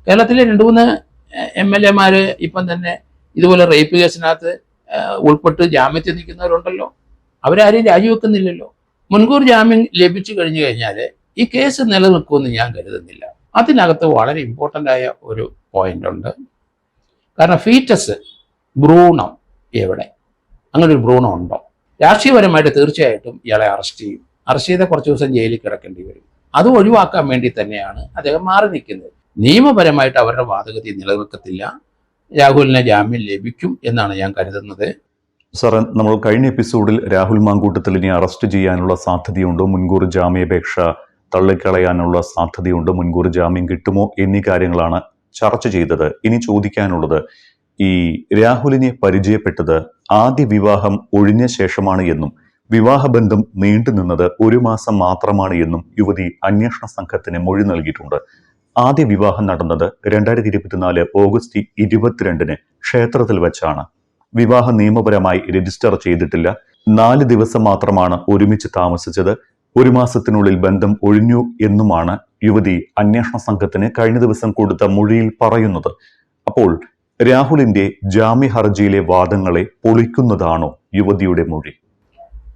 കേരളത്തിലെ 2-3 MLA ഇപ്പം തന്നെ ഇതുപോലെ റേപ്പ് കേസിനകത്ത് ഉൾപ്പെട്ട് ജാമ്യത്തിൽ നിൽക്കുന്നവരുണ്ടല്ലോ. അവരാരും രാജിവെക്കുന്നില്ലല്ലോ. മുൻകൂർ ജാമ്യം ലഭിച്ചു കഴിഞ്ഞു കഴിഞ്ഞാൽ ഈ കേസ് നിലനിൽക്കുമെന്ന് ഞാൻ കരുതുന്നില്ല. അതിനകത്ത് വളരെ ഇമ്പോർട്ടൻ്റ് ആയ ഒരു പോയിന്റ് ഉണ്ട്. കാരണം ഫീറ്റസ്, ഭ്രൂണം എവിടെ? അങ്ങനെ ഒരു ഭ്രൂണം ഉണ്ടോ? രാഷ്ട്രീയപരമായിട്ട് തീർച്ചയായിട്ടും ഇയാളെ അറസ്റ്റ് ചെയ്യും. അറസ്റ്റ് ചെയ്താൽ കുറച്ച് ദിവസം ജയിലിൽ കിടക്കേണ്ടി വരും. അത് ഒഴിവാക്കാൻ വേണ്ടി തന്നെയാണ് അദ്ദേഹം മാറി നിൽക്കുന്നത്. നിയമപരമായിട്ട് അവരുടെ വാദഗതി നിലനിൽക്കത്തില്ല. രാഹുലിന് ജാമ്യം ലഭിക്കും എന്നാണ് ഞാൻ കരുതുന്നത്. സാർ, നമ്മൾ കഴിഞ്ഞ എപ്പിസോഡിൽ രാഹുൽ മാങ്കൂട്ടത്തിലിനെ അറസ്റ്റ് ചെയ്യാനുള്ള സാധ്യതയുണ്ടോ, മുൻകൂർ ജാമ്യാപേക്ഷ തള്ളിക്കളയാനുള്ള സാധ്യതയുണ്ടോ, മുൻകൂർ ജാമ്യം കിട്ടുമോ എന്നീ കാര്യങ്ങളാണ് ചർച്ച ചെയ്തത്. ഇനി ചോദിക്കാനുള്ളത്, ഈ രാഹുലിനെ പരിചയപ്പെട്ടത് ആദ്യ വിവാഹം ഒഴിഞ്ഞ ശേഷമാണ് എന്നും വിവാഹബന്ധം നീണ്ടുനിന്നത് 1 മാസം മാത്രമാണ് എന്നും യുവതി അന്വേഷണ സംഘത്തിന് മൊഴി നൽകിയിട്ടുണ്ട്. ആദ്യ വിവാഹം നടന്നത് 2024 ഓഗസ്റ്റ് 22-ന് ക്ഷേത്രത്തിൽ വെച്ചാണ്. വിവാഹം നിയമപരമായി രജിസ്റ്റർ ചെയ്തിട്ടില്ല. 4 ദിവസം മാത്രമാണ് ഒരുമിച്ച് താമസിച്ചത്. 1 മാസത്തിനുള്ളിൽ ബന്ധം ഒഴിഞ്ഞു എന്നുമാണ് യുവതി അന്വേഷണ സംഘത്തിന് കഴിഞ്ഞ ദിവസം കൊടുത്ത മൊഴിയിൽ പറയുന്നത്. അപ്പോൾ രാഹുലിന്റെ ജാമ്യ ഹർജിയിലെ വാദങ്ങളെ പൊളിക്കുന്നതാണോ യുവതിയുടെ മൊഴി?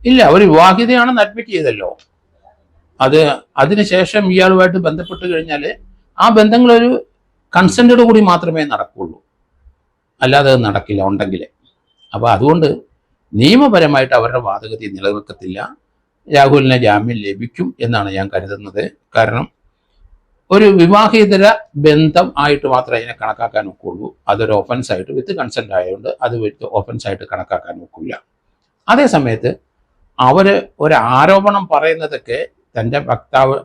ഇല്ല, ഒരു വിവാഹിതയാണെന്ന് അഡ്മിറ്റ് ചെയ്തല്ലോ. അതിനുശേഷം ഇയാളുമായിട്ട് ബന്ധപ്പെട്ട് കഴിഞ്ഞാൽ ആ ബന്ധങ്ങളൊരു കൺസെന്റോട് കൂടി മാത്രമേ നടക്കുള്ളൂ, അല്ലാതെ അത് നടക്കില്ല ഉണ്ടെങ്കിൽ. അപ്പോൾ അതുകൊണ്ട് നിയമപരമായിട്ട് അവരുടെ വാദഗതി നിലനിൽക്കത്തില്ല. രാഹുലിന് ജാമ്യം ലഭിക്കും എന്നാണ് ഞാൻ കരുതുന്നത്. കാരണം ഒരു വിവാഹിതര ബന്ധം ആയിട്ട് മാത്രമേ അതിനെ കണക്കാക്കാൻ ഒക്കുള്ളൂ. അതൊരു ഒഫൻസായിട്ട് വിത്ത് കൺസെന്റ് ആയതുകൊണ്ട് അത് വിത്ത് ഒഫൻസായിട്ട് കണക്കാക്കാൻ ഒക്കില്ല. അതേസമയത്ത് അവർ ഒരു ആരോപണം പറയുന്നതൊക്കെ തൻ്റെ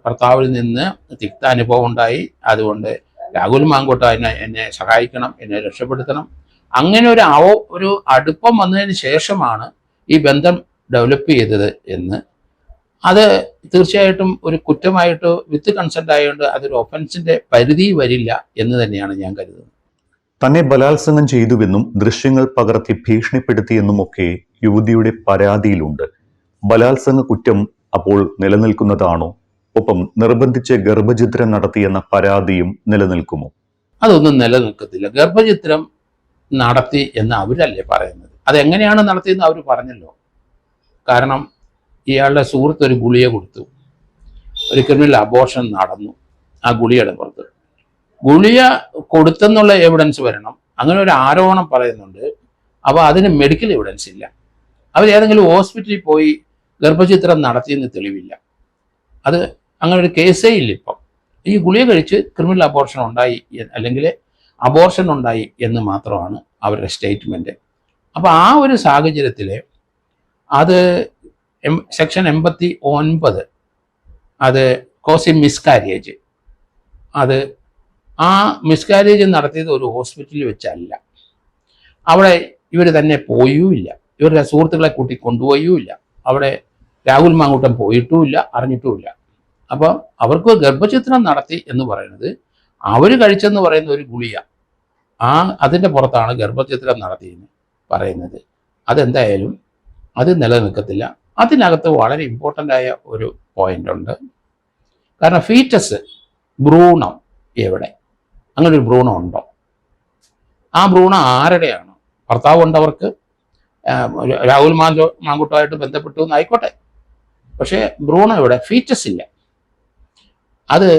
ഭർത്താവിൽ നിന്ന് തിക്ത അനുഭവം ഉണ്ടായി, അതുകൊണ്ട് രാഹുൽ മാങ്കൂട്ടം എന്നെ സഹായിക്കണം, എന്നെ രക്ഷപ്പെടുത്തണം, അങ്ങനെ ഒരു അടുപ്പം വന്നതിന് ശേഷമാണ് ഈ ബന്ധം ഡെവലപ്പ് ചെയ്തത് എന്ന്, അത് തീർച്ചയായിട്ടും ഒരു കുറ്റമായിട്ട് വിത്ത് കൺസെന്റ് ആയതുകൊണ്ട് അതൊരു ഒഫൻസിന്റെ പരിധി വരില്ല എന്ന് തന്നെയാണ് ഞാൻ കരുതുന്നത്. തന്നെ ബലാത്സംഗം ചെയ്തുവെന്നും ദൃശ്യങ്ങൾ പകർത്തി ഭീഷണിപ്പെടുത്തിയെന്നുമൊക്കെ യുവതിയുടെ പരാതിയിലുണ്ട്. ബലാത്സംഗ കുറ്റം അപ്പോൾ നിലനിൽക്കുന്നതാണോ? ഒപ്പം നിർബന്ധിച്ച് ഗർഭചിത്രം നടത്തിയെന്ന പരാതിയും നിലനിൽക്കുമോ? അതൊന്നും നിലനിൽക്കത്തില്ല. ഗർഭചിത്രം നടത്തി എന്ന് അവരല്ലേ പറയുന്നത്. അതെങ്ങനെയാണ് നടത്തിയെന്ന് അവർ പറഞ്ഞല്ലോ. കാരണം ഇയാളുടെ സുഹൃത്ത് ഒരു ഗുളിക കൊടുത്തു, ഒരു ക്രിമിനൽ അബോർഷൻ നടന്നു ആ ഗുളികയുടെ പുറത്ത്. ഗുളിക കൊടുത്തെന്നുള്ള എവിഡൻസ് വരണം. അങ്ങനെ ഒരു ആരോപണം പറയുന്നുണ്ട്. അപ്പോൾ അതിന് മെഡിക്കൽ എവിഡൻസ് ഇല്ല. അവർ ഏതെങ്കിലും ഹോസ്പിറ്റലിൽ പോയി ഗർഭചിത്രം നടത്തിയെന്ന് തെളിവില്ല. അത് അങ്ങനെ ഒരു കേസേ ഇല്ല. ഇപ്പം ഈ ഗുളിക കഴിച്ച് ക്രിമിനൽ അബോർഷൻ ഉണ്ടായി അല്ലെങ്കിൽ അബോർഷൻ ഉണ്ടായി എന്ന് മാത്രമാണ് അവരുടെ സ്റ്റേറ്റ്മെൻറ്റ്. അപ്പോൾ ആ ഒരു സാഹചര്യത്തിൽ അത് സെക്ഷൻ 89 അത് കോസി മിസ്കാരേജ്, അത് ആ മിസ്കാരേജ് നടത്തിയത് ഒരു ഹോസ്പിറ്റലിൽ വെച്ചല്ല. അവിടെ ഇവർ തന്നെ പോയുമില്ല, ഇവരുടെ സുഹൃത്തുക്കളെ കൂട്ടി കൊണ്ടുപോയുമില്ല. അവിടെ രാഹുൽ മാങ്കൂട്ടം പോയിട്ടുമില്ല, അറിഞ്ഞിട്ടുമില്ല. അപ്പോൾ അവർക്ക് ഗർഭചിത്രം നടത്തി എന്ന് പറയുന്നത് അവർ കഴിച്ചെന്ന് പറയുന്ന ഒരു ഗുളിക, അതിൻ്റെ പുറത്താണ് ഗർഭചിത്രം നടത്തിയെന്ന് പറയുന്നത്. അതെന്തായാലും അത് നിലനിൽക്കത്തില്ല. അതിനകത്ത് വളരെ ഇമ്പോർട്ടൻ്റ് ആയ ഒരു പോയിന്റ് ഉണ്ട്. കാരണം ഫീറ്റസ്, ഭ്രൂണം എവിടെ? അങ്ങനെ ഒരു ഭ്രൂണം ഉണ്ടോ? ആ ഭ്രൂണം ആരുടെയാണ്? ഭർത്താവ് ഉണ്ടവർക്ക്, രാഹുൽ മാങ്കൂട്ടമായിട്ട് ബന്ധപ്പെട്ടു എന്നായിക്കോട്ടെ, പക്ഷേ ഭ്രൂണം എവിടെ? ഫീറ്റസ് ഇല്ല. അത്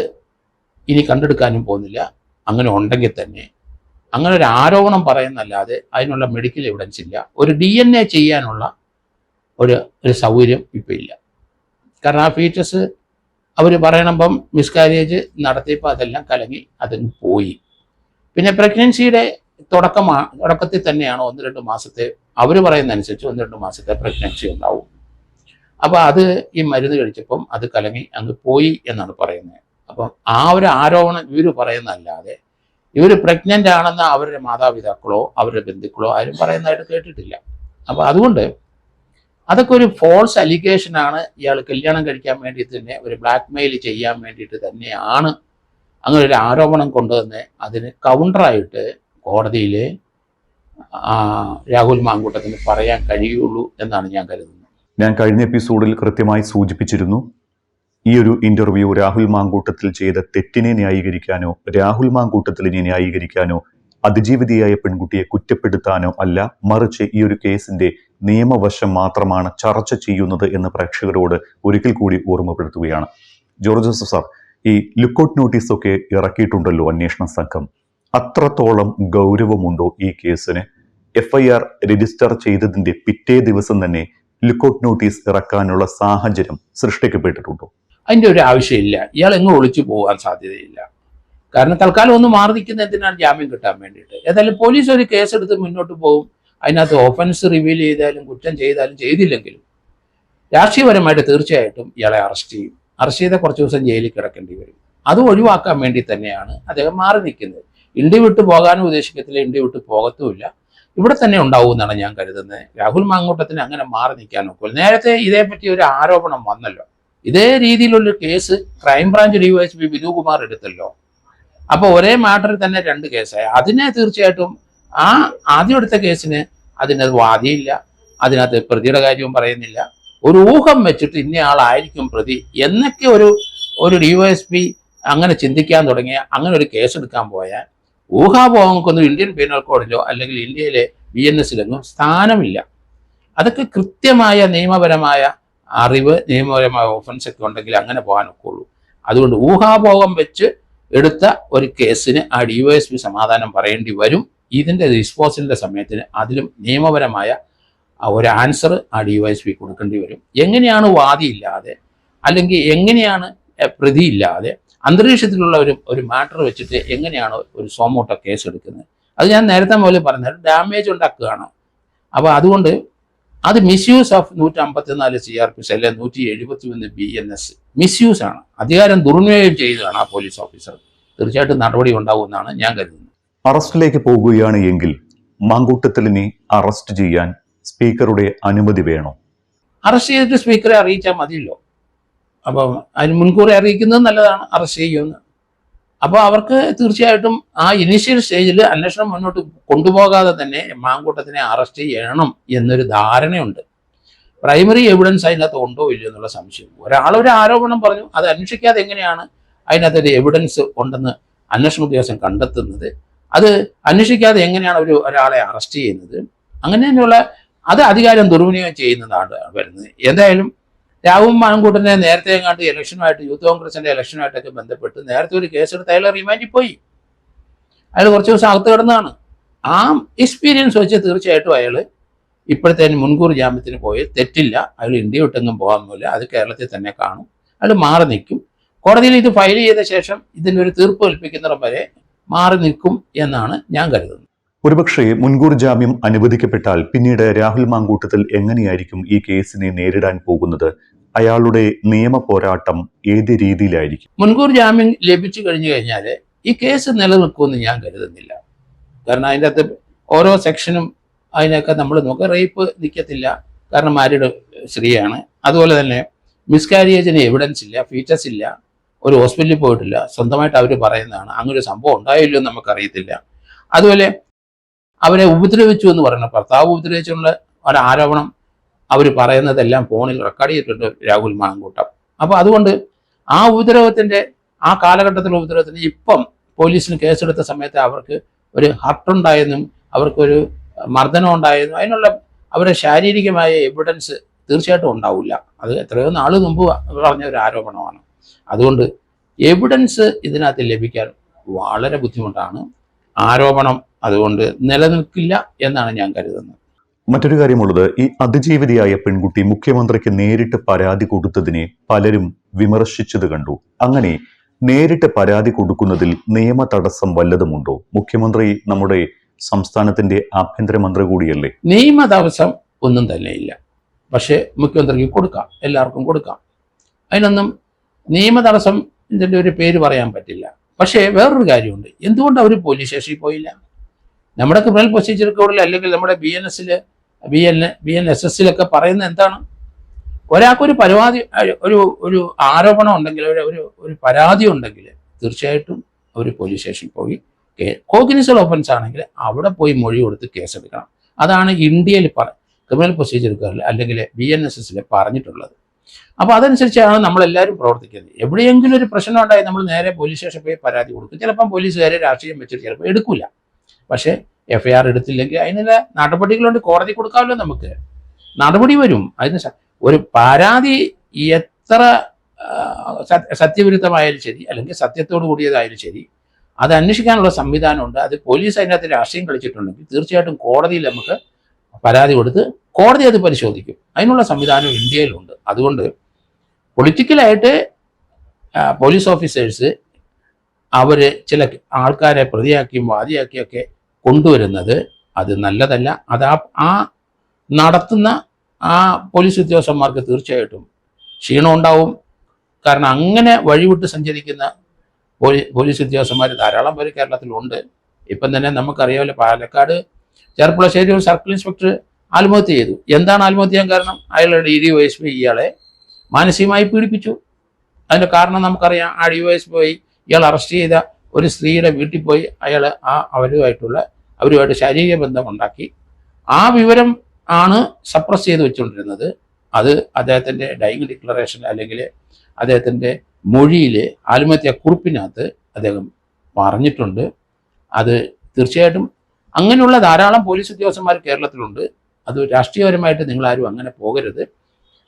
ഇനി കണ്ടെടുക്കാനും പോകുന്നില്ല. അങ്ങനെ ഉണ്ടെങ്കിൽ തന്നെ അങ്ങനെ ഒരു ആരോപണം പറയുന്നല്ലാതെ അതിനുള്ള മെഡിക്കൽ എവിഡൻസ് ഇല്ല. ഒരു DNA ചെയ്യാനുള്ള ഒരു സൗകര്യം ഇപ്പം ഇല്ല. കാരണം ആ ഫീറ്റസ് അവർ പറയണമ്പം മിസ്കാരേജ് നടത്തിയപ്പോൾ അതെല്ലാം കലങ്ങി അതിന് പോയി. പിന്നെ പ്രഗ്നൻസിയുടെ തുടക്കത്തിൽ തന്നെയാണ് 1-2 മാസത്തെ, അവർ പറയുന്ന അനുസരിച്ച് 1-2 മാസത്തെ പ്രഗ്നൻസി ഉണ്ടാവും. അപ്പോൾ അത് ഈ മരുന്ന് കഴിച്ചപ്പം അത് കലങ്ങി അങ്ങ് പോയി എന്നാണ് പറയുന്നത്. അപ്പം ആ ഒരു ആരോപണം ഇവർ പറയുന്നതല്ലാതെ ഇവർ പ്രഗ്നൻ്റ് ആണെന്ന് അവരുടെ മാതാപിതാക്കളോ അവരുടെ ബന്ധുക്കളോ ആരും പറയുന്നതായിട്ട് കേട്ടിട്ടില്ല. അപ്പോൾ അതുകൊണ്ട് അതൊക്കെ ഒരു ഫോൾസ് അലിഗേഷനാണ്. ഇയാൾ കല്യാണം കഴിക്കാൻ വേണ്ടി തന്നെ ഒരു ബ്ലാക്ക് മെയിൽ ചെയ്യാൻ വേണ്ടിയിട്ട് തന്നെയാണ് അങ്ങനെ ഒരു ആരോപണം കൊണ്ടുവന്ന് അതിന് കൗണ്ടറായിട്ട് കോടതിയിൽ രാഹുൽ മാങ്കൂട്ടത്തിന് പറയാൻ കഴിയുള്ളൂ എന്നാണ് ഞാൻ കരുതുന്നത്. ഞാൻ കഴിഞ്ഞ എപ്പിസോഡിൽ കൃത്യമായി സൂചിപ്പിച്ചിരുന്നു, ഈ ഒരു ഇന്റർവ്യൂ രാഹുൽ മാങ്കൂട്ടത്തിൽ ചെയ്ത തെറ്റിനെ ന്യായീകരിക്കാനോ രാഹുൽ മാങ്കൂട്ടത്തിലിനെ ന്യായീകരിക്കാനോ അതിജീവിതയായ പെൺകുട്ടിയെ കുറ്റപ്പെടുത്താനോ അല്ല, മറിച്ച് ഈ ഒരു കേസിന്റെ നിയമവശം മാത്രമാണ് ചർച്ച ചെയ്യുന്നത് എന്ന് പ്രേക്ഷകരോട് ഒരിക്കൽ കൂടി ഓർമ്മപ്പെടുത്തുകയാണ്. ജോർജ് ജോസഫ് സാർ, ഈ ലുക്കൌട്ട് നോട്ടീസൊക്കെ ഇറക്കിയിട്ടുണ്ടല്ലോ അന്വേഷണ സംഘം, അത്രത്തോളം ഗൗരവമുണ്ടോ ഈ കേസിന്? FIR രജിസ്റ്റർ ചെയ്തതിന്റെ പിറ്റേ ദിവസം തന്നെ ലുക്കൌട്ട് നോട്ടീസ് ഇറക്കാനുള്ള സാഹചര്യം സൃഷ്ടിക്കപ്പെട്ടിട്ടുണ്ടോ? അതിൻ്റെ ഒരു ആവശ്യമില്ല. ഇയാൾ എങ്ങും ഒളിച്ചു പോകാൻ സാധ്യതയില്ല. കാരണം തൽക്കാലം ഒന്ന് മാറി നിൽക്കുന്ന എന്തിനാണ്? ജാമ്യം കിട്ടാൻ വേണ്ടിയിട്ട്. ഏതായാലും പോലീസ് ഒരു കേസെടുത്ത് മുന്നോട്ട് പോകും. അതിനകത്ത് ഓഫൻസ് റിവീൽ ചെയ്താലും കുറ്റം ചെയ്താലും ചെയ്തില്ലെങ്കിലും രാഷ്ട്രീയപരമായിട്ട് തീർച്ചയായിട്ടും ഇയാളെ അറസ്റ്റ് ചെയ്യും. അറസ്റ്റ് ചെയ്താൽ കുറച്ച് ദിവസം ജയിലിൽ കിടക്കേണ്ടി വരും. അത് ഒഴിവാക്കാൻ വേണ്ടി തന്നെയാണ് അദ്ദേഹം മാറി നിൽക്കുന്നത്. ഇന്ത്യ വിട്ട് പോകാനും ഉദ്ദേശിക്കത്തില്ല, ഇന്ത്യ വിട്ട് പോകത്തുമില്ല, ഇവിടെ തന്നെ ഉണ്ടാവും എന്നാണ് ഞാൻ കരുതുന്നത്. രാഹുൽ മാങ്കൂട്ടത്തിന് അങ്ങനെ മാറി നിൽക്കാൻ നോക്കില്ല. നേരത്തെ ഇതേപ്പറ്റി ഒരു ആരോപണം വന്നല്ലോ. ഇതേ രീതിയിലുള്ള case crime branch DYSP Vinu Kumar എടുത്തല്ലോ. അപ്പോൾ ഒരേ മാറ്ററിൽ തന്നെ 2 കേസായി. അതിനെ തീർച്ചയായിട്ടും ആ ആദ്യം എടുത്ത കേസിന് അതിനകത്ത് വാദിയില്ല, അതിനകത്ത് പ്രതിയുടെ കാര്യവും പറയുന്നില്ല. ഒരു ഊഹം വെച്ചിട്ട് ഇന്നയാളായിരിക്കും പ്രതി എന്നൊക്കെ ഒരു DYSP അങ്ങനെ ചിന്തിക്കാൻ തുടങ്ങിയ അങ്ങനെ ഒരു കേസെടുക്കാൻ പോയാൽ ഊഹാപോഹങ്ങൾക്കൊന്നും ഇന്ത്യൻ പീനൽ കോഡിലോ അല്ലെങ്കിൽ ഇന്ത്യയിലെ BNS-ലൊന്നും സ്ഥാനമില്ല. അതൊക്കെ കൃത്യമായ നിയമപരമായ അറിവ്, നിയമപരമായ ഓഫൻസ് ഒക്കെ ഉണ്ടെങ്കിൽ അങ്ങനെ പോകാനൊക്കെ ഉള്ളൂ. അതുകൊണ്ട് ഊഹാപോഹം വെച്ച് എടുത്ത ഒരു കേസിന് ആ DYSP സമാധാനം പറയേണ്ടി വരും. ഇതിൻ്റെ ഡിസ്പോസലിൻ്റെ സമയത്തിന് അതിലും നിയമപരമായ ഒരു ആൻസർ ആ DYSP കൊടുക്കേണ്ടി വരും. എങ്ങനെയാണ് വാദിയില്ലാതെ അല്ലെങ്കിൽ എങ്ങനെയാണ് പ്രതിയില്ലാതെ അന്തരീക്ഷത്തിലുള്ള ഒരു മാറ്റർ വെച്ചിട്ട് എങ്ങനെയാണ് ഒരു സോമോട്ടോ കേസ് എടുക്കുന്നത്? അത് ഞാൻ നേരത്തെ മുതൽ പറഞ്ഞത് ഡാമേജ് ഉണ്ടാക്കുകയാണ്. അപ്പോൾ അതുകൊണ്ട് അത് മിസ്യൂസ് ഓഫ് 154 CRPC അല്ലെ 171 BNS മിസ്യൂസ് ആണ്, അധികാരം ദുർവിനിയോഗം ചെയ്തതാണ് ആ പോലീസ് ഓഫീസർ. തീർച്ചയായിട്ടും നടപടി ഉണ്ടാവുമെന്നാണ് ഞാൻ കരുതുന്നത്. അറസ്റ്റിലേക്ക് പോകുകയാണ് എങ്കിൽ മാങ്കൂട്ടത്തിലിനെ അറസ്റ്റ് ചെയ്യാൻ സ്പീക്കറുടെ അനുമതി വേണോ? അറസ്റ്റ് ചെയ്തിട്ട് സ്പീക്കറെ അറിയിച്ചാൽ മതിയല്ലോ. അപ്പം അതിന് മുൻകൂർ അറിയിക്കുന്നത് നല്ലതാണ്, അറസ്റ്റ് ചെയ്യുമെന്ന്. അപ്പോൾ അവർക്ക് തീർച്ചയായിട്ടും ആ ഇനീഷ്യൽ സ്റ്റേജിൽ അന്വേഷണം മുന്നോട്ട് കൊണ്ടുപോകാതെ തന്നെ മാങ്കൂട്ടത്തിനെ അറസ്റ്റ് ചെയ്യണം എന്നൊരു ധാരണയുണ്ട്. പ്രൈമറി എവിഡൻസ് അതിനകത്ത് ഉണ്ടോ ഇല്ലയോ എന്നുള്ള സംശയം. ഒരാളൊരു ആരോപണം പറഞ്ഞു, അത് അന്വേഷിക്കാതെ എങ്ങനെയാണ് അതിനകത്തൊരു എവിഡൻസ് ഉണ്ടെന്ന് അന്വേഷണ ഉദ്യോഗസ്ഥൻ കണ്ടെത്തുന്നത്? അത് അന്വേഷിക്കാതെ എങ്ങനെയാണ് ഒരാളെ അറസ്റ്റ് ചെയ്യുന്നത്? അങ്ങനെ തന്നെയുള്ള അത് അധികാരം ദുർവിനിയോഗം ചെയ്യുന്നതാണ് വരുന്നത്. എന്തായാലും രാഹുൽ മാങ്കൂട്ടനെ നേരത്തെ എങ്ങാണ്ട് ഇലക്ഷനുമായിട്ട് യൂത്ത് കോൺഗ്രസിന്റെ ഇലക്ഷനുമായിട്ടൊക്കെ ബന്ധപ്പെട്ട് നേരത്തെ ഒരു കേസെടുത്ത് അയാൾ റിമാൻഡിൽ പോയി. അയാൾ കുറച്ച് ദിവസം അകത്ത് കിടന്നതാണ്. ആ എക്സ്പീരിയൻസ് വെച്ച് തീർച്ചയായിട്ടും അയാൾ ഇപ്പോഴത്തെ മുൻകൂർ ജാമ്യത്തിന് പോയി തെറ്റില്ല. അയാൾ ഇന്ത്യ വിട്ടെങ്ങും പോകാമെന്നില്ല, അത് കേരളത്തിൽ തന്നെ കാണും. അയാൾ മാറി നിൽക്കും. കോടതിയിൽ ഇത് ഫയൽ ചെയ്ത ശേഷം ഇതിനൊരു തീർപ്പ് കൽപ്പിക്കുന്നിടം വരെ മാറി നിൽക്കും എന്നാണ് ഞാൻ കരുതുന്നത്. ഒരുപക്ഷെ മുൻകൂർ ജാമ്യം അനുവദിക്കപ്പെട്ടാൽ പിന്നീട് രാഹുൽ മാങ്കൂട്ടത്തിൽ എങ്ങനെയായിരിക്കും ഈ കേസിനെ നേരിടാൻ പോകുന്നത്? അയാളുടെ നിയമ പോരാട്ടം ഏത് രീതിയിലായിരിക്കും? മുൻകൂർ ജാമ്യം ലഭിച്ചു കഴിഞ്ഞു കഴിഞ്ഞാൽ ഈ കേസ് നിലനിൽക്കുമെന്ന് ഞാൻ കരുതുന്നില്ല. കാരണം അതിൻ്റെ അകത്ത് ഓരോ സെക്ഷനും അതിനൊക്കെ നമ്മൾ നോക്കുക. റേപ്പ് നിൽക്കത്തില്ല, കാരണം മാരീഡ് സ്ത്രീയാണ്. അതുപോലെ തന്നെ മിസ്കാരിയേജിന് എവിഡൻസ് ഇല്ല, ഫീച്ചേഴ്സ് ഇല്ല, ഒരു ഹോസ്പിറ്റലിൽ പോയിട്ടില്ല, സ്വന്തമായിട്ട് അവർ പറയുന്നതാണ്. അങ്ങനെ ഒരു സംഭവം ഉണ്ടായില്ലോ എന്ന് നമുക്കറിയത്തില്ല. അതുപോലെ അവരെ ഉപദ്രവിച്ചു എന്ന് പറയുന്നത്, ഭർത്താവ് ഉപദ്രവിച്ചുള്ള ഒരാരോപണം അവർ പറയുന്നതെല്ലാം ഫോണിൽ റെക്കോർഡ് ചെയ്തിട്ടുണ്ട് രാഹുൽ മാങ്കൂട്ടം. അപ്പോൾ അതുകൊണ്ട് ആ ഉപദ്രവത്തിൻ്റെ ആ കാലഘട്ടത്തിലുള്ള ഉപദ്രവത്തിന് ഇപ്പം പോലീസിന് കേസെടുത്ത സമയത്ത് അവർക്ക് ഒരു ഹർട്ടുണ്ടായെന്നും അവർക്കൊരു മർദ്ദനം ഉണ്ടായെന്നും അതിനുള്ള അവരുടെ ശാരീരികമായ എവിഡൻസ് തീർച്ചയായിട്ടും ഉണ്ടാവില്ല. അത് എത്രയോ നാൾ മുമ്പ് പറഞ്ഞ ഒരു ആരോപണമാണ്. അതുകൊണ്ട് എവിഡൻസ് ഇതിനകത്ത് ലഭിക്കാൻ വളരെ ബുദ്ധിമുട്ടാണ്. ആരോപണം അതുകൊണ്ട് നിലനിൽക്കില്ല എന്നാണ് ഞാൻ കരുതുന്നത്. മറ്റൊരു കാര്യമുള്ളത്, ഈ അതിജീവിതയായ പെൺകുട്ടി മുഖ്യമന്ത്രിക്ക് നേരിട്ട് പരാതി കൊടുത്തതിനെ പലരും വിമർശിച്ചത് കണ്ടു. അങ്ങനെ നേരിട്ട് പരാതി കൊടുക്കുന്നതിൽ നിയമ തടസ്സം വല്ലതുമുണ്ടോ? മുഖ്യമന്ത്രി നമ്മുടെ സംസ്ഥാനത്തിന്റെ ആഭ്യന്തരമന്ത്രി കൂടിയല്ലേ. നിയമ തടസ്സം ഒന്നും തന്നെ ഇല്ല. പക്ഷേ മുഖ്യമന്ത്രിക്ക് കൊടുക്കാം, എല്ലാവർക്കും കൊടുക്കാം. അതിനൊന്നും നിയമ തടസ്സം ഇതിൻ്റെ ഒരു പേര് പറയാൻ പറ്റില്ല. പക്ഷേ വേറൊരു കാര്യമുണ്ട്, എന്തുകൊണ്ട് അവർ പോലീസ് സ്റ്റേഷനിൽ പോയില്ല? നമ്മുടെ ക്രിമിനൽ പ്രൊസീജിയർ കോഡിൽ അല്ലെങ്കിൽ നമ്മുടെ BNSS പറയുന്നത് എന്താണ്? ഒരാൾക്കൊരു ഒരു ആരോപണം ഉണ്ടെങ്കിൽ ഒരു പരാതി ഉണ്ടെങ്കിൽ തീർച്ചയായിട്ടും അവർ പോലീസ് സ്റ്റേഷനിൽ പോയി കോഗ്നിസബിൾ ഒഫൻസ് ആണെങ്കിൽ അവിടെ പോയി മൊഴി കൊടുത്ത് കേസെടുക്കണം. അതാണ് ഇന്ത്യയിൽ ക്രിമിനൽ പ്രൊസീജിയർ കോഡിൽ അല്ലെങ്കിൽ BNSS പറഞ്ഞിട്ടുള്ളത്. അപ്പോൾ അതനുസരിച്ചാണ് നമ്മളെല്ലാവരും പ്രവർത്തിക്കുന്നത്. എവിടെയെങ്കിലും ഒരു പ്രശ്നം ഉണ്ടായി നമ്മൾ നേരെ പോലീസ് സ്റ്റേഷനിൽ പോയി പരാതി കൊടുക്കും. ചിലപ്പം പോലീസുകാരെ രാഷ്ട്രീയം വെച്ചിട്ട് ചിലപ്പോൾ എടുക്കില്ല. പക്ഷേ FIR എടുത്തില്ലെങ്കിൽ അതിനുള്ള നടപടികളുണ്ട്. കോടതി കൊടുക്കാമല്ലോ, നമുക്ക് നടപടി വരും. അതിന് ഒരു പരാതി എത്ര സത്യവിരുദ്ധമായാലും ശരി, അല്ലെങ്കിൽ സത്യത്തോട് കൂടിയതായാലും ശരി, അത് അന്വേഷിക്കാനുള്ള സംവിധാനമുണ്ട്. അത് പോലീസ് അതിനകത്ത് രാഷ്ട്രീയം കളിച്ചിട്ടുണ്ടെങ്കിൽ തീർച്ചയായിട്ടും കോടതിയിൽ നമുക്ക് പരാതി കൊടുത്ത് കോടതി അത് പരിശോധിക്കും. അതിനുള്ള സംവിധാനം ഇന്ത്യയിലുണ്ട്. അതുകൊണ്ട് പൊളിറ്റിക്കലായിട്ട് പോലീസ് ഓഫീസേഴ്സ് അവർ ചില ആൾക്കാരെ പ്രതിയാക്കിയും വാദിയാക്കിയൊക്കെ കൊണ്ടുവരുന്നത് അത് നല്ലതല്ല. അത് ആ നടത്തുന്ന ആ പോലീസ് ഉദ്യോഗസ്ഥന്മാർക്ക് തീർച്ചയായിട്ടും ക്ഷീണം ഉണ്ടാവും. കാരണം അങ്ങനെ വഴിവിട്ട് സഞ്ചരിക്കുന്ന പോലീസ് ഉദ്യോഗസ്ഥന്മാർ ധാരാളം പേര് കേരളത്തിലുണ്ട്. ഇപ്പം തന്നെ നമുക്കറിയാമല്ലോ, പാലക്കാട് ചെർപ്പുളശ്ശേരി ഒരു സർക്കിൾ ഇൻസ്പെക്ടർ ആത്മഹത്യ ചെയ്തു. എന്താണ് ആത്മഹത്യ ചെയ്യാൻ കാരണം? അയാളുടെ DYSP ഇയാളെ മാനസികമായി പീഡിപ്പിച്ചു. അതിൻ്റെ കാരണം നമുക്കറിയാം. ആ DYSP ഇയാൾ അറസ്റ്റ് ചെയ്ത ഒരു സ്ത്രീയുടെ വീട്ടിൽ പോയി അയാൾ അവരുമായിട്ട് ശാരീരിക ബന്ധം ഉണ്ടാക്കി. ആ വിവരം ആണ് സപ്രസ് ചെയ്ത് വെച്ചുകൊണ്ടിരുന്നത്. അത് അദ്ദേഹത്തിൻ്റെ ഡൈയിങ് ഡിക്ലറേഷൻ അല്ലെങ്കിൽ അദ്ദേഹത്തിൻ്റെ മൊഴിയിൽ ആത്മഹത്യാ കുറിപ്പിനകത്ത് അദ്ദേഹം പറഞ്ഞിട്ടുണ്ട്. അത് തീർച്ചയായിട്ടും അങ്ങനെയുള്ള ധാരാളം പോലീസ് ഉദ്യോഗസ്ഥന്മാർ കേരളത്തിലുണ്ട്. അത് രാഷ്ട്രീയപരമായിട്ട് നിങ്ങളാരും അങ്ങനെ പോകരുത്.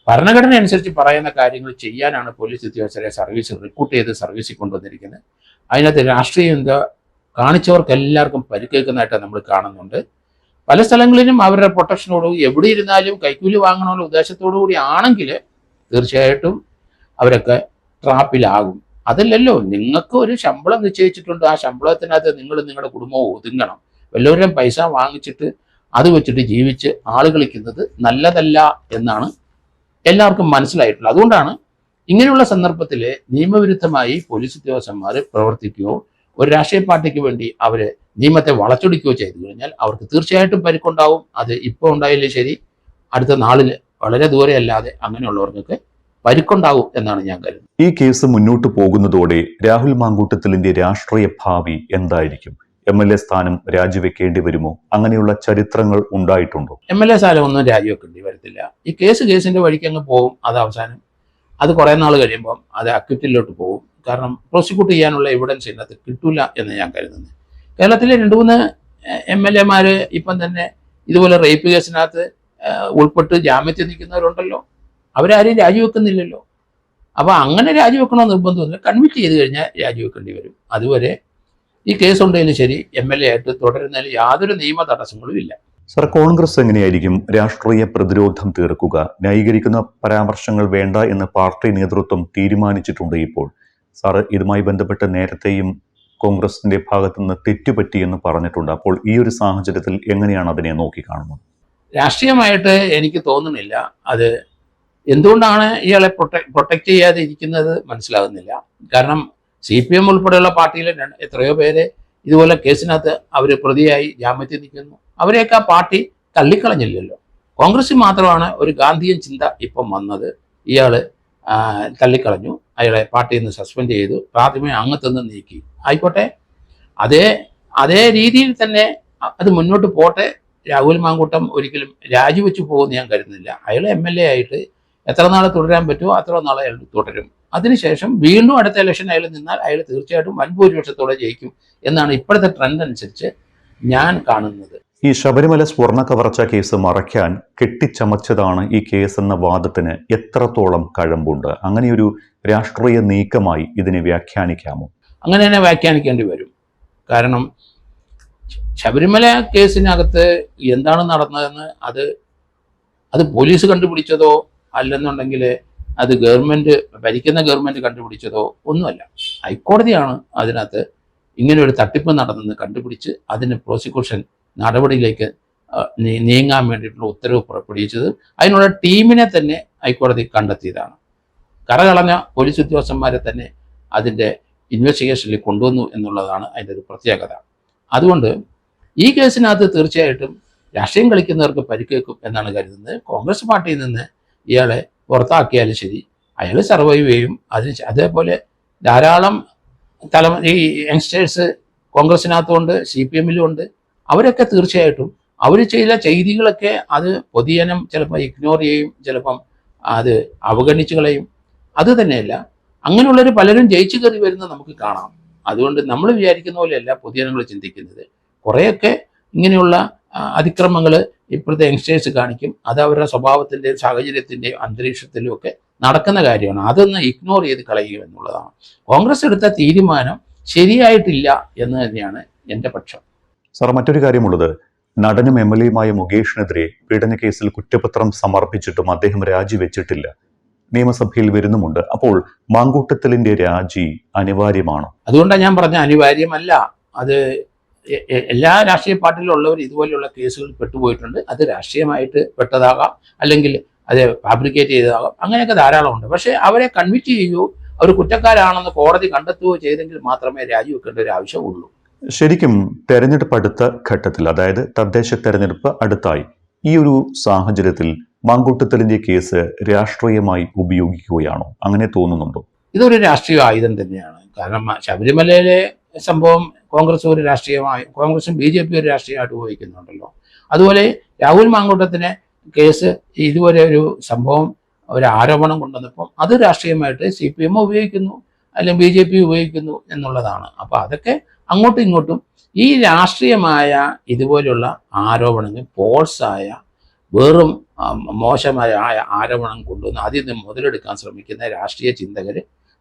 ഭരണഘടന അനുസരിച്ച് പറയുന്ന കാര്യങ്ങൾ ചെയ്യാനാണ് പോലീസ് ഉദ്യോഗസ്ഥരെ റിക്രൂട്ട് ചെയ്ത് സർവീസിൽ കൊണ്ടുവന്നിരിക്കുന്നത്. അതിനകത്ത് രാഷ്ട്രീയം എന്താ കാണിച്ചവർക്ക് എല്ലാവർക്കും പരിക്കേൽക്കുന്നതായിട്ട് നമ്മൾ കാണുന്നുണ്ട്. പല സ്ഥലങ്ങളിലും അവരുടെ പ്രൊട്ടക്ഷനോടുകൂടി എവിടെ ഇരുന്നാലും കൈക്കൂലി വാങ്ങണമെന്നുള്ള ഉദ്ദേശത്തോടു കൂടി ആണെങ്കിൽ തീർച്ചയായിട്ടും അവരൊക്കെ ട്രാപ്പിലാകും. അതല്ലല്ലോ, നിങ്ങൾക്ക് ഒരു ശമ്പളം നിശ്ചയിച്ചിട്ടുണ്ട്. ആ ശമ്പളത്തിനകത്ത് നിങ്ങളുടെ കുടുംബവും ഒതുങ്ങണം. വല്ലവരും പൈസ വാങ്ങിച്ചിട്ട് അത് വെച്ചിട്ട് ജീവിച്ച് ആളുകളിക്കുന്നത് നല്ലതല്ല എന്നാണ് എല്ലാവർക്കും മനസ്സിലായിട്ടുള്ളത്. അതുകൊണ്ടാണ് ഇങ്ങനെയുള്ള സന്ദർഭത്തിൽ നിയമവിരുദ്ധമായി പോലീസ് ഉദ്യോഗസ്ഥന്മാർ പ്രവർത്തിക്കുകയോ ഒരു രാഷ്ട്രീയ പാർട്ടിക്ക് വേണ്ടി അവർ നിയമത്തെ വളച്ചൊടിക്കുകയോ ചെയ്തു കഴിഞ്ഞാൽ അവർക്ക് തീർച്ചയായിട്ടും പരിക്കുണ്ടാവും. അത് ഇപ്പോൾ ഉണ്ടായില്ലേ ശരി, അടുത്ത നാളിൽ വളരെ ദൂരെ അല്ലാതെ അങ്ങനെയുള്ളവർക്കൊക്കെ പരിക്കുണ്ടാവും എന്നാണ് ഞാൻ കരുതുന്നത്. ഈ കേസ് മുന്നോട്ട് പോകുന്നതോടെ രാഹുൽ മാങ്കൂട്ടത്തിലിന്റെ രാഷ്ട്രീയ ഭാവി എന്തായിരിക്കും? MLA സ്ഥാനം രാജിവെക്കേണ്ടി വരുമോ? അങ്ങനെയുള്ള ചരിത്രങ്ങൾ ഉണ്ടായിട്ടുണ്ടോ? MLA സ്ഥാനം ഒന്നും രാജിവെക്കേണ്ടി വരത്തില്ല. ഈ കേസിന്റെ വഴിക്ക് അങ്ങ് പോകും. അത് അവസാനം അത് കുറേ നാൾ കഴിയുമ്പം അത് അക്വിറ്റിലോട്ട് പോകും. കാരണം പ്രോസിക്യൂട്ട് ചെയ്യാനുള്ള എവിഡൻസ് ഇതിനകത്ത് കിട്ടില്ല എന്ന് ഞാൻ കരുതുന്നത്. കേരളത്തിലെ 2-3 MLA മാർ ഇപ്പം തന്നെ ഇതുപോലെ റേപ്പ് കേസിനകത്ത് ഉൾപ്പെട്ട് ജാമ്യത്തിൽ നിൽക്കുന്നവരുണ്ടല്ലോ. അവരാരും രാജിവെക്കുന്നില്ലല്ലോ. അപ്പോൾ അങ്ങനെ രാജിവെക്കണമെന്ന് നിർബന്ധമൊന്നുമില്ല. കൺവിക്ട് ചെയ്ത് കഴിഞ്ഞാൽ രാജിവെക്കേണ്ടി വരും. അതുവരെ ഈ കേസുണ്ടെങ്കിലും ശരി MLA ആയിട്ട് തുടരുന്നതിൽ യാതൊരു നിയമ തടസ്സങ്ങളും ഇല്ല. സർ, കോൺഗ്രസ് എങ്ങനെയായിരിക്കും രാഷ്ട്രീയ പ്രതിരോധം തീർക്കുക? ന്യായീകരിക്കുന്ന പരാമർശങ്ങൾ വേണ്ട എന്ന് പാർട്ടി നേതൃത്വം തീരുമാനിച്ചിട്ടുണ്ട് ഇപ്പോൾ. സാർ, ഇതുമായി ബന്ധപ്പെട്ട് നേരത്തെയും കോൺഗ്രസിന്റെ ഭാഗത്തുനിന്ന് തെറ്റുപറ്റിയെന്ന് പറഞ്ഞിട്ടുണ്ട്. അപ്പോൾ ഈ ഒരു സാഹചര്യത്തിൽ എങ്ങനെയാണ് അതിനെ നോക്കിക്കാണുന്നത്? രാഷ്ട്രീയമായിട്ട് എനിക്ക് തോന്നുന്നില്ല. അത് എന്തുകൊണ്ടാണ് ഇയാളെ പ്രൊട്ടക്റ്റ് ചെയ്യാതെ ഇരിക്കുന്നത് മനസ്സിലാകുന്നില്ല. കാരണം CPM ഉൾപ്പെടെയുള്ള പാർട്ടിയിലെ എത്രയോ പേര് ഇതുപോലെ കേസിനകത്ത് അവർ പ്രതിയായി ജാമ്യത്തിൽ നിൽക്കുന്നു. അവരെയൊക്കെ ആ പാർട്ടി തള്ളിക്കളഞ്ഞില്ലല്ലോ. കോൺഗ്രസ്സിൽ മാത്രമാണ് ഒരു ഗാന്ധിയൻ ചിന്ത ഇപ്പം വന്നത്. ഇയാൾ തള്ളിക്കളഞ്ഞു, അയാളെ പാർട്ടിയിൽ നിന്ന് സസ്പെൻഡ് ചെയ്തു, പ്രാഥമിക അംഗത്വം നിന്ന് നീക്കി. ആയിക്കോട്ടെ, അതേ രീതിയിൽ തന്നെ അത് മുന്നോട്ട് പോട്ടെ. രാഹുൽ മാങ്കൂട്ടം ഒരിക്കലും രാജിവെച്ചു പോകുമെന്ന് ഞാൻ കരുതുന്നില്ല. അയാൾ MLA ആയിട്ട് എത്ര നാൾ തുടരാൻ പറ്റുമോ അത്ര നാൾ അയാൾ തുടരും. അതിനുശേഷം വീണ്ടും അടുത്ത ഇലക്ഷൻ അയാൾ നിന്നാൽ അയാൾ തീർച്ചയായിട്ടും വൻഭൂരിപക്ഷത്തോടെ ജയിക്കും എന്നാണ് ഇപ്പോഴത്തെ ട്രെൻഡ് അനുസരിച്ച് ഞാൻ കാണുന്നത്. ഈ ശബരിമല സ്വർണ്ണ കവർച്ച കേസ് മറയ്ക്കാൻ കെട്ടിച്ചമച്ചതാണ് ഈ കേസ് എന്ന വാദത്തിന് എത്രത്തോളം കഴമ്പുണ്ട്? അങ്ങനെയൊരു രാഷ്ട്രീയ നീക്കമായി ഇതിനെ വ്യാഖ്യാനിക്കാമോ? അങ്ങനെ തന്നെ വ്യാഖ്യാനിക്കേണ്ടി വരും. കാരണം ശബരിമല കേസിനകത്ത് എന്താണ് നടന്നതെന്ന് അത് പോലീസ് കണ്ടുപിടിച്ചതോ അല്ലെന്നുണ്ടെങ്കിൽ അത് ഭരിക്കുന്ന ഗവൺമെൻറ് കണ്ടുപിടിച്ചതോ ഒന്നുമല്ല. ഹൈക്കോടതിയാണ് അതിനകത്ത് ഇങ്ങനെ ഒരു തട്ടിപ്പ് നടന്നെന്ന് കണ്ടുപിടിച്ച് അതിന് പ്രോസിക്യൂഷൻ നടപടിയിലേക്ക് നീങ്ങാൻ വേണ്ടിയിട്ടുള്ള ഉത്തരവ് പുറപ്പെടുവിച്ചത്. അതിനുള്ള ടീമിനെ തന്നെ ഹൈക്കോടതി കണ്ടെത്തിയതാണ്. കറകളഞ്ഞ പോലീസ് ഉദ്യോഗസ്ഥന്മാരെ തന്നെ അതിൻ്റെ ഇൻവെസ്റ്റിഗേഷനിൽ കൊണ്ടുവന്നു എന്നുള്ളതാണ് അതിൻ്റെ ഒരു പ്രത്യേകത. അതുകൊണ്ട് ഈ കേസിനകത്ത് തീർച്ചയായിട്ടും രാഷ്ട്രീയം കളിക്കുന്നവർക്ക് പരിക്കേൽക്കും എന്നാണ് കരുതുന്നത്. കോൺഗ്രസ് പാർട്ടിയിൽ നിന്ന് ഇയാളെ പുറത്താക്കിയാലും ശരി, അയാൾ സർവൈവ് ചെയ്യും. അതേപോലെ ധാരാളം ഈ യങ്സ്റ്റേഴ്സ് കോൺഗ്രസിനകത്തുണ്ട്, CPM-ലും ഉണ്ട്. അവരൊക്കെ തീർച്ചയായിട്ടും അവർ ചെയ്ത ചെയ്തികളൊക്കെ അത് പൊതുജനം ചിലപ്പോൾ ഇഗ്നോർ ചെയ്യും, ചിലപ്പം അത് അവഗണിച്ചു കളയും. അത് തന്നെയല്ല, അങ്ങനെയുള്ളവർ പലരും ജയിച്ചു കയറി വരുന്നത് നമുക്ക് കാണാം. അതുകൊണ്ട് നമ്മൾ വിചാരിക്കുന്ന പോലെയല്ല പൊതുജനങ്ങൾ ചിന്തിക്കുന്നത്. കുറേയൊക്കെ ഇങ്ങനെയുള്ള അതിക്രമങ്ങൾ ഇപ്പോഴത്തെ യങ്സ്റ്റേഴ്സ് കാണിക്കും. അത് അവരുടെ സ്വഭാവത്തിൻ്റെയും സാഹചര്യത്തിൻ്റെയും അന്തരീക്ഷത്തിലും ഒക്കെ നടക്കുന്ന കാര്യമാണ്. അതൊന്ന് ഇഗ്നോർ ചെയ്ത് കളയുക എന്നുള്ളതാണ്. കോൺഗ്രസ് എടുത്ത തീരുമാനം ശരിയായിട്ടില്ല എന്ന് തന്നെയാണ് എൻ്റെ പക്ഷം. സാർ, മറ്റൊരു കാര്യമുള്ളത്, നടനും MLA-യുമായ മുകേഷിനെതിരെ പീഡനക്കേസിൽ കുറ്റപത്രം സമർപ്പിച്ചിട്ടും അദ്ദേഹം രാജിവെച്ചിട്ടില്ല. നിയമസഭയിൽ വരുന്നുമുണ്ട്. അപ്പോൾ മാങ്കൂട്ടത്തിലിന്റെ രാജി അനിവാര്യമാണോ? അതുകൊണ്ടാണ് ഞാൻ പറഞ്ഞ അനിവാര്യമല്ല. അത് എല്ലാ രാഷ്ട്രീയ പാർട്ടിയിലുള്ളവർ ഇതുപോലെയുള്ള കേസുകൾ പെട്ടുപോയിട്ടുണ്ട്. അത് രാഷ്ട്രീയമായിട്ട് പെട്ടതാകാം, അല്ലെങ്കിൽ അത് ഫാബ്രിക്കേറ്റ് ചെയ്തതാകാം, അങ്ങനെയൊക്കെ ധാരാളമുണ്ട്. പക്ഷേ അവരെ കൺവിക്റ്റ് ചെയ്യുകയോ അവർ കുറ്റക്കാരാണെന്ന് കോടതി കണ്ടെത്തുകയോ ചെയ്തെങ്കിൽ മാത്രമേ രാജിവെക്കേണ്ട ഒരു ആവശ്യമുള്ളൂ. ശരിക്കും തെരഞ്ഞെടുപ്പ് അടുത്ത ഘട്ടത്തിൽ, അതായത് തദ്ദേശ തെരഞ്ഞെടുപ്പ് അടുത്തായി, ഈ ഒരു സാഹചര്യത്തിൽ മാങ്കൂട്ടത്തിലിന്റെ കേസ് രാഷ്ട്രീയമായി ഉപയോഗിക്കുകയാണോ? അങ്ങനെ തോന്നുന്നുണ്ടോ? ഇതൊരു രാഷ്ട്രീയ ആയുധം തന്നെയാണ്. കാരണം ശബരിമലയിലെ സംഭവം കോൺഗ്രസ് ഒരു രാഷ്ട്രീയമായി, കോൺഗ്രസും BJP ഒരു രാഷ്ട്രീയമായിട്ട് ഉപയോഗിക്കുന്നുണ്ടല്ലോ. അതുപോലെ രാഹുൽ മാങ്കൂട്ടത്തിന് കേസ് ഇതുവരെ ഒരു സംഭവം, ഒരു ആരോപണം കൊണ്ടുവന്നപ്പം അത് രാഷ്ട്രീയമായിട്ട് CPM ഉപയോഗിക്കുന്നു, അല്ലെങ്കിൽ BJP ഉപയോഗിക്കുന്നു എന്നുള്ളതാണ്. അപ്പോൾ അതൊക്കെ അങ്ങോട്ടും ഇങ്ങോട്ടും ഈ രാഷ്ട്രീയമായ ഇതുപോലെയുള്ള ആരോപണങ്ങൾ, ഫോൾസായ വെറും മോശമായ ആരോപണം കൊണ്ടുവന്ന് അതിൽ നിന്ന് മുതലെടുക്കാൻ ശ്രമിക്കുന്ന രാഷ്ട്രീയ ചിന്തകർ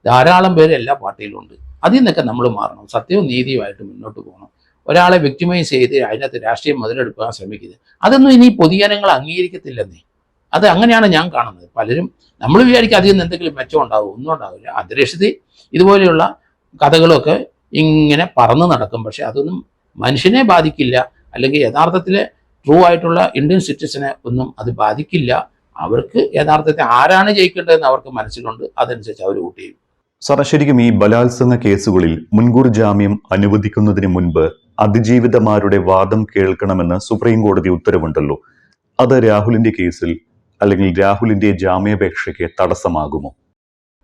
ധാരാളം പേര് എല്ലാ പാർട്ടിയിലുണ്ട്. അതിൽ നിന്നൊക്കെ നമ്മൾ മാറണം. സത്യവും നീതിയുമായിട്ട് മുന്നോട്ട് പോകണം. ഒരാളെ വിക്ടിമൈസ് ചെയ്ത് അതിനകത്ത് രാഷ്ട്രീയം മുതലെടുക്കാൻ ശ്രമിക്കുന്നത്, അതൊന്നും ഇനി പൊതുജനങ്ങൾ അംഗീകരിക്കത്തില്ലെന്നേ. അത് അങ്ങനെയാണ് ഞാൻ കാണുന്നത്. പലരും നമ്മൾ വിചാരിക്കും അതിൽ നിന്ന് എന്തെങ്കിലും മെച്ചം ഉണ്ടാവും, ഒന്നും ഉണ്ടാവില്ല. അന്തരീക്ഷത്തിൽ ഇതുപോലെയുള്ള കഥകളൊക്കെ ഇങ്ങനെ പറന്ന് നടക്കും. പക്ഷെ അതൊന്നും മനുഷ്യനെ ബാധിക്കില്ല, അല്ലെങ്കിൽ യഥാർത്ഥത്തിൽ ട്രൂ ആയിട്ടുള്ള ഇന്ത്യൻ സിറ്റിസനെ ഒന്നും അത് ബാധിക്കില്ല. അവർക്ക് യഥാർത്ഥത്തിൽ ആരാണ് ജയിക്കേണ്ടതെന്ന് അവർക്ക് മനസ്സിലുണ്ട്. അതനുസരിച്ച് അവർ വോട്ട് ചെയ്യും. സാർ, ശരിക്കും ഈ ബലാത്സംഗ കേസുകളിൽ മുൻകൂർ ജാമ്യം അനുവദിക്കുന്നതിന് മുൻപ് അതിജീവിതമാരുടെ വാദം കേൾക്കണമെന്ന് സുപ്രീം കോടതി ഉത്തരവുണ്ടല്ലോ. അത് രാഹുലിന്റെ കേസിൽ അല്ലെങ്കിൽ രാഹുലിന്റെ ജാമ്യാപേക്ഷയ്ക്ക് തടസ്സമാകുമോ?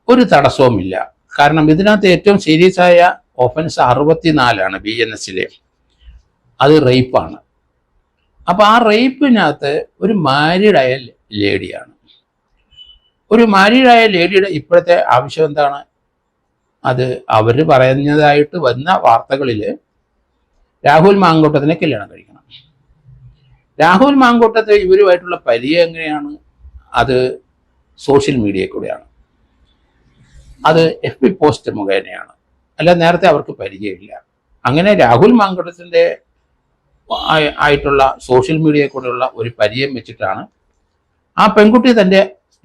ഒരു തടസ്സവുമില്ല. കാരണം ഇതിനകത്ത് ഏറ്റവും സീരിയസ് ആയ ഒഫൻസ് 64 BNS-ലെ. അത് റേപ്പാണ്. അപ്പോൾ ആ റേപ്പിനകത്ത് ഒരു മാരീഡായ ലേഡിയാണ്. ഒരു മാരീഡായ ലേഡിയുടെ ഇപ്പോഴത്തെ ആവശ്യം എന്താണ്? അത് അവർ പറയുന്നതായിട്ട് വന്ന വാർത്തകളിൽ രാഹുൽ മാങ്കൂട്ടത്തിനെ കല്യാണം കഴിക്കണം. രാഹുൽ മാങ്കൂട്ടത്തെ ഇവരുമായിട്ടുള്ള പരിചയം എങ്ങനെയാണ്? അത് സോഷ്യൽ മീഡിയയിൽ കൂടെയാണ്. അത് FB പോസ്റ്റ് മുഖേനയാണ്. അല്ല, നേരത്തെ അവർക്ക് പരിചയമില്ല. അങ്ങനെ രാഹുൽ മാങ്കൂട്ടത്തിൻ്റെ ആയിട്ടുള്ള സോഷ്യൽ മീഡിയയിൽ കൂടെയുള്ള ഒരു പരിചയം വെച്ചിട്ടാണ് ആ പെൺകുട്ടി തൻ്റെ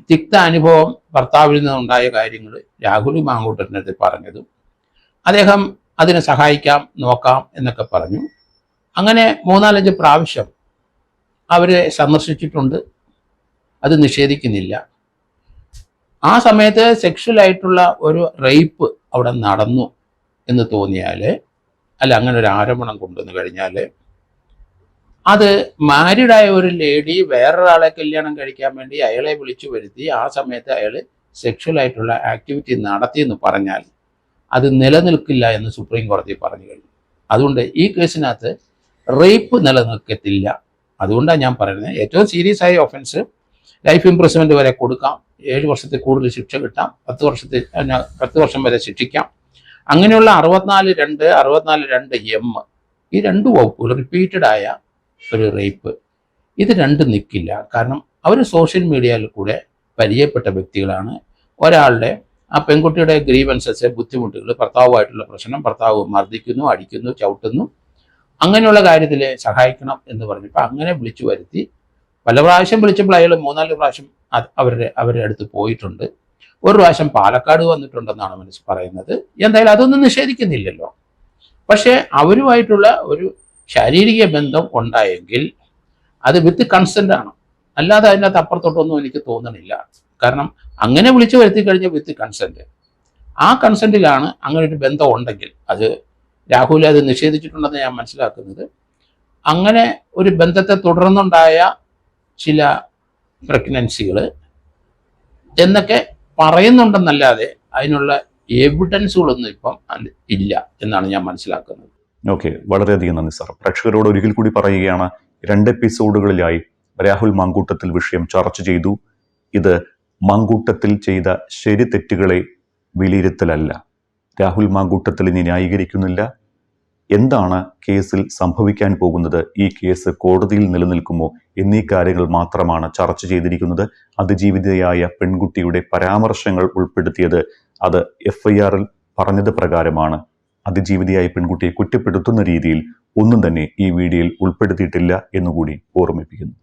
തിക്ത അനുഭവം, ഭർത്താവിൽ നിന്നുണ്ടായ കാര്യങ്ങൾ രാഹുൽ മാങ്കൂട്ടത്തിനടുത്ത് പറഞ്ഞതും അദ്ദേഹം അതിനെ സഹായിക്കാം, നോക്കാം എന്നൊക്കെ പറഞ്ഞു. അങ്ങനെ 3-4 പ്രാവശ്യം അവരെ സന്ദർശിച്ചിട്ടുണ്ട്. അത് നിഷേധിക്കുന്നില്ല. ആ സമയത്ത് സെക്ഷലായിട്ടുള്ള ഒരു റേപ്പ് അവിടെ നടന്നു എന്ന് തോന്നിയാൽ, അല്ല അങ്ങനെ ഒരു ആരോപണം കൊണ്ടുവന്നു കഴിഞ്ഞാൽ, അത് മാരീഡായ ഒരു ലേഡി വേറൊരാളെ കല്യാണം കഴിക്കാൻ വേണ്ടി അയാളെ വിളിച്ചു വരുത്തി ആ സമയത്ത് അയാൾ സെക്ഷലായിട്ടുള്ള ആക്ടിവിറ്റി നടത്തിയെന്ന് പറഞ്ഞാൽ അത് നിലനിൽക്കില്ല എന്ന് സുപ്രീം കോടതി പറഞ്ഞു കഴിഞ്ഞു. അതുകൊണ്ട് ഈ കേസിനകത്ത് റേപ്പ് നിലനിൽക്കത്തില്ല. അതുകൊണ്ടാണ് ഞാൻ പറയുന്നത്, ഏറ്റവും സീരിയസ് ആയ ഒഫൻസ് ലൈഫ് ഇംപ്രിസൺമെന്റ് വരെ കൊടുക്കാം, 7 വർഷത്തിൽ കൂടുതൽ ശിക്ഷ കിട്ടാം, 10 വർഷം വരെ ശിക്ഷിക്കാം. അങ്ങനെയുള്ള 64(2), 64(2)M ഈ 2 വകുപ്പുകൾ റിപ്പീറ്റഡ് ആയ ഒരു റേപ്പ്, ഇത് രണ്ടും നിൽക്കില്ല. കാരണം അവർ സോഷ്യൽ മീഡിയയിൽ കൂടെ പരിചയപ്പെട്ട വ്യക്തികളാണ്. ഒരാളുടെ ആ പെൺകുട്ടിയുടെ ഗ്രീവൻസസ്, ബുദ്ധിമുട്ടുകൾ, ഭർത്താവുമായിട്ടുള്ള പ്രശ്നം, ഭർത്താവ് മർദ്ദിക്കുന്നു, അടിക്കുന്നു, ചവിട്ടുന്നു, അങ്ങനെയുള്ള കാര്യത്തിൽ സഹായിക്കണം എന്ന് പറഞ്ഞപ്പോൾ അങ്ങനെ വിളിച്ചു വരുത്തി. പല പ്രാവശ്യം വിളിച്ചപ്പോൾ അയാൾ 3-4 പ്രാവശ്യം അവരുടെ അടുത്ത് പോയിട്ടുണ്ട്. ഒരു പ്രാവശ്യം പാലക്കാട് വന്നിട്ടുണ്ടെന്നാണ് മനസ്സ് പറയുന്നത്. എന്തായാലും അതൊന്നും നിഷേധിക്കുന്നില്ലല്ലോ. പക്ഷേ അവരുമായിട്ടുള്ള ഒരു ശാരീരിക ബന്ധം ഉണ്ടായെങ്കിൽ അത് വിത്ത് കൺസെൻ്റ് ആണ്. അല്ലാതെ അതിനകത്ത് അപ്പുറത്തോട്ടൊന്നും എനിക്ക് തോന്നണില്ല. കാരണം അങ്ങനെ വിളിച്ചു വരുത്തി കഴിഞ്ഞാൽ വിത്ത് കൺസെൻറ്റ്, ആ കൺസെൻറ്റിലാണ് അങ്ങനെ ഒരു ബന്ധം ഉണ്ടെങ്കിൽ. അത് രാഹുൽ അത് നിഷേധിച്ചിട്ടുണ്ടെന്ന് ഞാൻ മനസ്സിലാക്കുന്നത്. അങ്ങനെ ഒരു ബന്ധത്തെ തുടർന്നുണ്ടായ ചില പ്രഗ്നൻസികൾ എന്നൊക്കെ പറയുന്നുണ്ടെന്നല്ലാതെ അതിനുള്ള എവിഡൻസുകളൊന്നും ഇപ്പം ഇല്ല എന്നാണ് ഞാൻ മനസ്സിലാക്കുന്നത്. ഓക്കെ, വളരെയധികം നന്ദി സാർ. പ്രേക്ഷകരോട് ഒരിക്കൽ കൂടി പറയുകയാണ്, 2 എപ്പിസോഡുകളിലായി രാഹുൽ മാങ്കൂട്ടത്തിൽ വിഷയം ചർച്ച ചെയ്തു. ഇത് മാങ്കൂട്ടത്തിൽ ചെയ്ത ശരി തെറ്റുകളെ വിലയിരുത്തലല്ല. രാഹുൽ മാങ്കൂട്ടത്തിലിനെ ന്യായീകരിക്കുന്നില്ല. എന്താണ് കേസിൽ സംഭവിക്കാൻ പോകുന്നത്, ഈ കേസ് കോടതിയിൽ നിലനിൽക്കുമോ എന്നീ കാര്യങ്ങൾ മാത്രമാണ് ചർച്ച ചെയ്തിരിക്കുന്നത്. അതിജീവിതയായ പെൺകുട്ടിയുടെ പരാമർശങ്ങൾ ഉൾപ്പെടുത്തിയത് അത് FIR-ൽ പറഞ്ഞത് പ്രകാരമാണ്. അതിജീവിതയായ പെൺകുട്ടിയെ കുറ്റപ്പെടുത്തുന്ന രീതിയിൽ ഒന്നും തന്നെ ഈ വീഡിയോയിൽ ഉൾപ്പെടുത്തിയിട്ടില്ല എന്നുകൂടി ഓർമ്മിപ്പിക്കുന്നു.